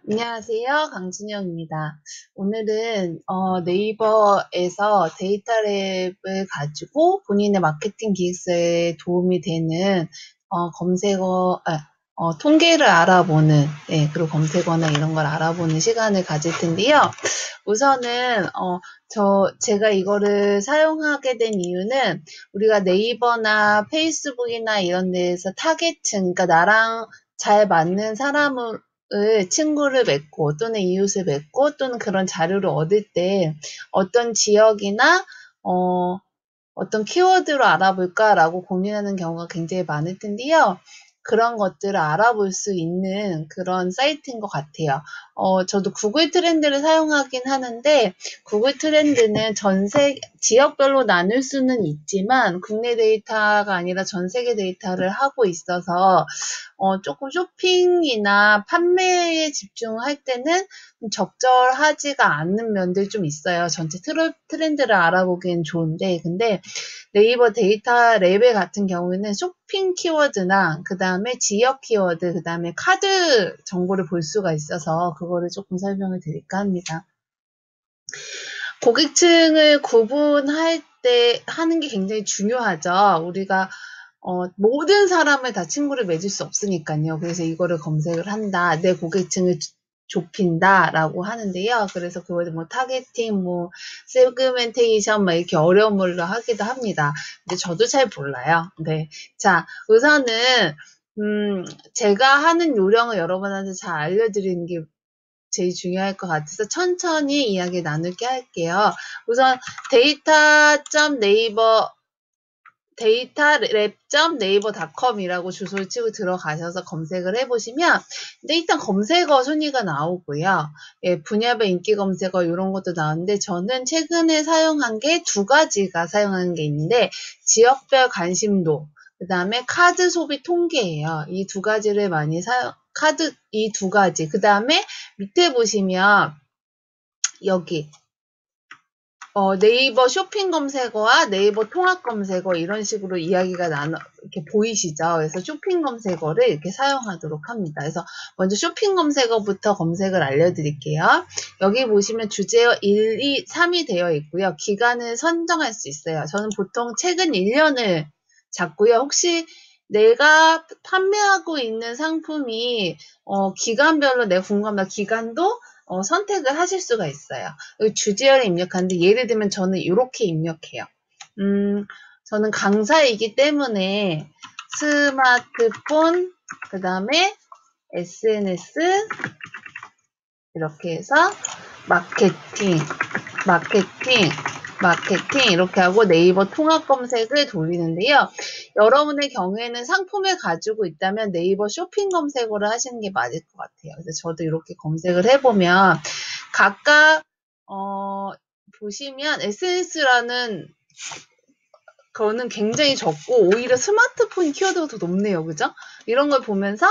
안녕하세요. 강진영입니다. 오늘은 네이버에서 데이터랩을 가지고 본인의 마케팅 기획서에 도움이 되는 통계를 알아보는, 그리고 검색어나 이런 걸 알아보는 시간을 가질 텐데요. 우선은 제가 이거를 사용하게 된 이유는 우리가 네이버나 페이스북이나 이런 데에서 타겟층, 그러니까 나랑 잘 맞는 사람을 친구를 맺고 또는 이웃을 맺고 또는 그런 자료를 얻을 때 어떤 지역이나 어떤 키워드로 알아볼까라고 고민하는 경우가 굉장히 많을 텐데요. 그런 것들을 알아볼 수 있는 그런 사이트인 것 같아요. 저도 구글 트렌드를 사용하긴 하는데 구글 트렌드는 지역별로 나눌 수는 있지만 국내 데이터가 아니라 전 세계 데이터를 하고 있어서 조금 쇼핑이나 판매에 집중할 때는 적절하지가 않는 면들이 좀 있어요. 전체 트렌드를 알아보기엔 좋은데, 근데 네이버 데이터 레벨 같은 경우에는 쇼핑 키워드나 그 다음에 지역 키워드, 그 다음에 카드 정보를 볼 수가 있어서 그거를 조금 설명을 드릴까 합니다. 고객층을 구분할 때 하는 게 굉장히 중요하죠. 우리가 모든 사람을 다 친구를 맺을 수 없으니까요. 그래서 이거를 검색을 한다. 내 고객층을 좁힌다라고 하는데요. 그래서 그걸 뭐 타겟팅, 뭐 세그멘테이션 막 이렇게 어려운 말로 하기도 합니다. 근데 저도 잘 몰라요. 네. 자, 우선은 제가 하는 요령을 여러분한테 잘 알려드리는 게 제일 중요할 것 같아서 천천히 이야기 나누게 할게요. 우선 데이터랩.네이버닷컴이라고 주소를 치고 들어가셔서 검색을 해보시면 일단 검색어 순위가 나오고요. 분야별 인기 검색어 이런 것도 나오는데 저는 최근에 사용한 게 두 가지가 사용하는 게 있는데 지역별 관심도 그 다음에 카드 소비 통계예요. 이 두 가지를 많이 이 두 가지. 그 다음에 밑에 보시면 여기 네이버 쇼핑 검색어와 네이버 통합 검색어 이런 식으로 이야기가 이렇게 보이시죠? 그래서 쇼핑 검색어를 이렇게 사용하도록 합니다. 그래서 먼저 쇼핑 검색어부터 검색을 알려드릴게요. 여기 보시면 주제어 1, 2, 3이 되어 있고요. 기간을 선정할 수 있어요. 저는 보통 최근 1년을 잡고요. 혹시 내가 판매하고 있는 상품이 기간별로 내가 궁금하면 기간도 선택을 하실 수가 있어요. 주제어를 입력하는데 예를 들면 저는 이렇게 입력해요. 저는 강사이기 때문에 스마트폰, 그 다음에 SNS, 이렇게 해서 마케팅, 마케팅, 마케팅 이렇게 하고 네이버 통합 검색을 돌리는데요. 여러분의 경우에는 상품을 가지고 있다면 네이버 쇼핑 검색어를 하시는 게 맞을 것 같아요. 그래서 저도 이렇게 검색을 해보면 각각 보시면 SNS라는 거는 굉장히 적고 오히려 스마트폰 키워드가 더 높네요. 그죠? 이런 걸 보면서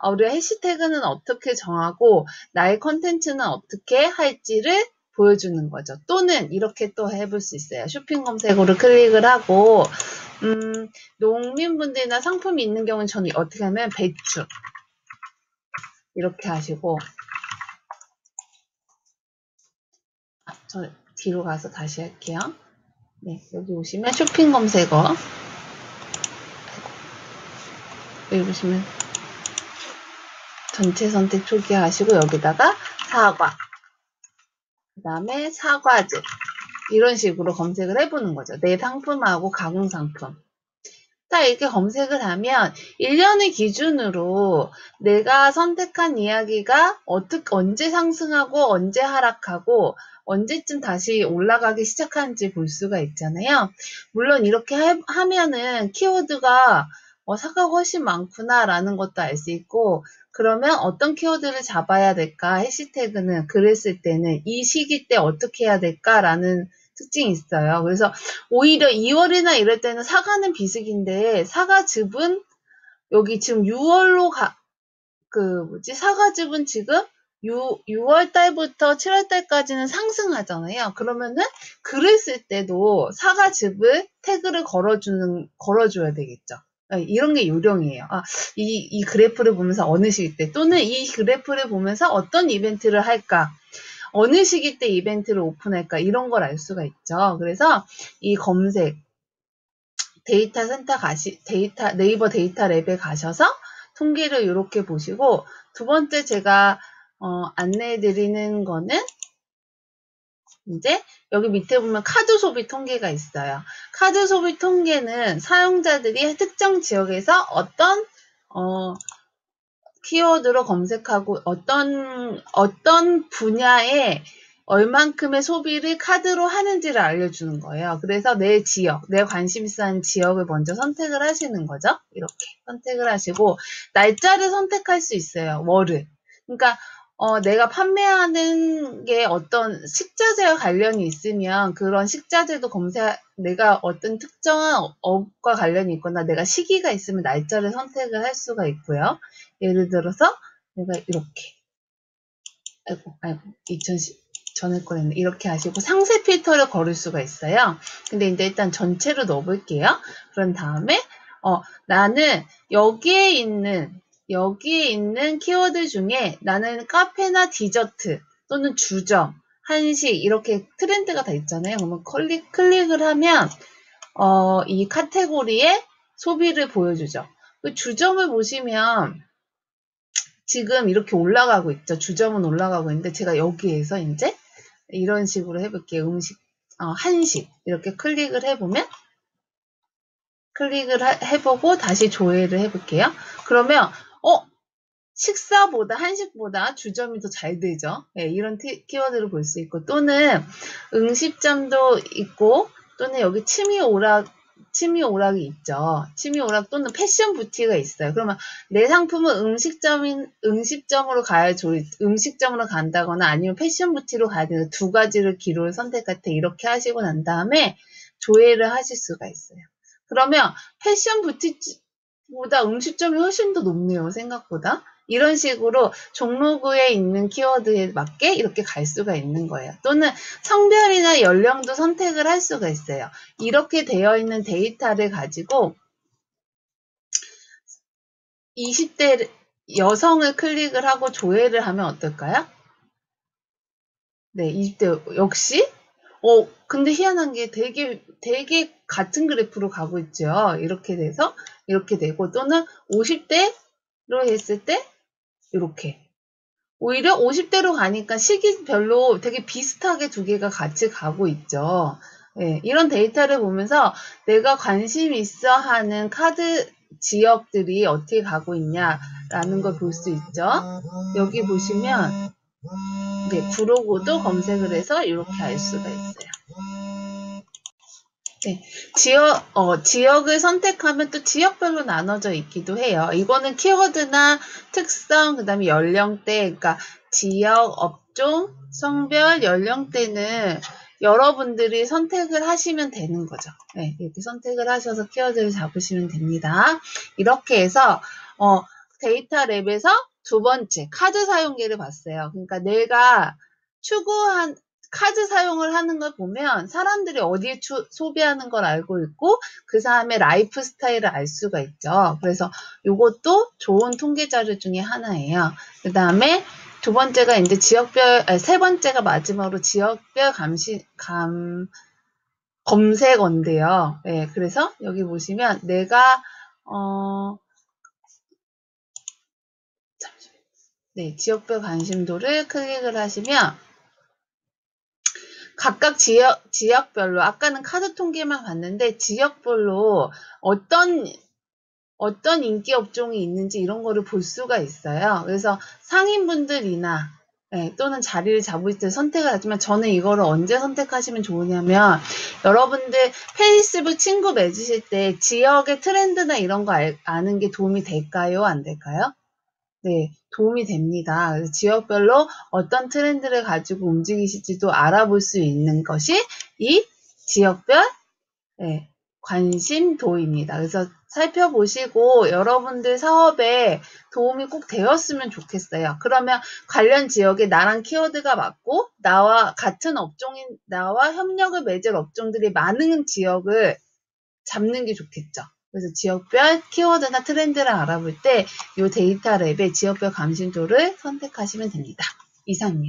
우리가 해시태그는 어떻게 정하고 나의 컨텐츠는 어떻게 할지를 보여주는 거죠. 또는 이렇게 또 해볼 수 있어요. 쇼핑 검색어를 클릭을 하고 농민분들이나 상품이 있는 경우는 저는 어떻게 하면 배추 이렇게 하시고 저 뒤로 가서 다시 할게요. 네, 여기 오시면 쇼핑 검색어 여기 보시면 전체 선택 초기화하시고 여기다가 사과 그 다음에 사과즙 이런 식으로 검색을 해보는 거죠. 내 상품하고 가공상품 딱 이렇게 검색을 하면 1년을 기준으로 내가 선택한 이야기가 언제 상승하고 언제 하락하고 언제쯤 다시 올라가기 시작하는지 볼 수가 있잖아요. 물론 이렇게 하면은 키워드가 사과가 훨씬 많구나 라는 것도 알 수 있고 그러면 어떤 키워드를 잡아야 될까 해시태그는 글을 쓸 때는 이 시기 때 어떻게 해야 될까라는 특징이 있어요. 그래서 오히려 2월이나 이럴 때는 사과는 비수기인데 사과즙은 여기 지금 6월로 사과즙은 지금 6월 달부터 7월 달까지는 상승하잖아요. 그러면은 글을 쓸 때도 사과즙을 태그를 걸어줘야 되겠죠. 이런 게 요령이에요. 이 그래프를 보면서 어느 시기 때 또는 이 그래프를 보면서 어떤 이벤트를 할까? 어느 시기 때 이벤트를 오픈할까? 이런 걸 알 수가 있죠. 그래서 이 검색 데이터 센터 네이버 데이터 랩에 가셔서 통계를 이렇게 보시고 두 번째 제가 안내해 드리는 거는 이제 여기 밑에 보면 카드 소비 통계가 있어요. 카드 소비 통계는 사용자들이 특정 지역에서 어떤 키워드로 검색하고 어떤 분야에 얼만큼의 소비를 카드로 하는지를 알려주는 거예요. 그래서 내 지역, 내 관심 있어 하는 지역을 먼저 선택을 하시는 거죠. 이렇게 선택을 하시고 날짜를 선택할 수 있어요. 월을. 그러니까 내가 판매하는 게 어떤 식자재와 관련이 있으면 그런 식자재도 내가 어떤 특정한 업과 관련이 있거나 내가 시기가 있으면 날짜를 선택을 할 수가 있고요. 예를 들어서 내가 이렇게 2010 전에 거랬네. 이렇게 하시고 상세 필터를 걸을 수가 있어요. 근데 이제 일단 전체로 넣어볼게요. 그런 다음에 나는 여기에 있는 키워드 중에 나는 카페나 디저트 또는 주점, 한식 이렇게 트렌드가 다 있잖아요. 그러면 클릭을 하면 이 카테고리에 소비를 보여주죠. 그 주점을 보시면 지금 이렇게 올라가고 있죠. 주점은 올라가고 있는데 제가 여기에서 이제 이런 식으로 해볼게요. 한식 이렇게 클릭을 해보면 해보고 다시 조회를 해볼게요. 그러면 한식보다 주점이 더 잘 되죠. 네, 이런 키워드를 볼 수 있고 또는 음식점도 있고 또는 여기 취미 오락이 있죠. 취미 오락 또는 패션 부티가 있어요. 그러면 내 상품은 음식점으로 음식점으로 간다거나 아니면 패션 부티로 가야 되는 두 가지를 기로를 선택할 때 이렇게 하시고 난 다음에 조회를 하실 수가 있어요. 그러면 패션 부티보다 음식점이 훨씬 더 높네요. 생각보다. 이런 식으로 종로구에 있는 키워드에 맞게 이렇게 갈 수가 있는 거예요. 또는 성별이나 연령도 선택을 할 수가 있어요. 이렇게 되어 있는 데이터를 가지고 20대 여성을 클릭을 하고 조회를 하면 어떨까요? 네, 20대 역시 근데 희한한 게 되게 같은 그래프로 가고 있죠. 이렇게 돼서 이렇게 되고 또는 50대로 했을 때 이렇게 오히려 50대로 가니까 시기별로 되게 비슷하게 두 개가 같이 가고 있죠. 네, 이런 데이터를 보면서 내가 관심 있어 하는 카드 지역들이 어떻게 가고 있냐라는 걸 볼 수 있죠. 여기 보시면 네, 구로구도 검색을 해서 이렇게 알 수가 있어요. 네, 지역을 선택하면 또 지역별로 나눠져 있기도 해요. 이거는 키워드나 특성, 그 다음에 연령대, 그러니까 지역, 업종, 성별, 연령대는 여러분들이 선택을 하시면 되는 거죠. 네, 이렇게 선택을 하셔서 키워드를 잡으시면 됩니다. 이렇게 해서, 데이터 랩에서 두 번째, 카드 사용기를 봤어요. 그러니까 내가 추구한, 카드 사용을 하는 걸 보면 사람들이 어디에 소비하는 걸 알고 있고 그 사람의 라이프 스타일을 알 수가 있죠. 그래서 이것도 좋은 통계 자료 중에 하나예요. 그 다음에 두 번째가 이제 세 번째가 마지막으로 지역별 검색어인데요. 네, 그래서 여기 보시면 내가 네, 지역별 관심도를 클릭을 하시면 각각 지역별로 아까는 카드 통계만 봤는데 지역별로 어떤 인기 업종이 있는지 이런 거를 볼 수가 있어요. 그래서 상인분들이나 또는 자리를 잡을 때 선택을 하지만 저는 이거를 언제 선택하시면 좋으냐면 여러분들 페이스북 친구 맺으실 때 지역의 트렌드나 이런 거 아는 게 도움이 될까요? 안 될까요? 네, 도움이 됩니다. 그래서 지역별로 어떤 트렌드를 가지고 움직이실지도 알아볼 수 있는 것이 이 지역별 관심도입니다. 그래서 살펴보시고 여러분들 사업에 도움이 꼭 되었으면 좋겠어요. 그러면 관련 지역에 나랑 키워드가 맞고 나와 같은 나와 협력을 맺을 업종들이 많은 지역을 잡는 게 좋겠죠. 그래서 지역별 키워드나 트렌드를 알아볼 때 이 데이터 랩의 지역별 감심도를 선택하시면 됩니다. 이상입니다.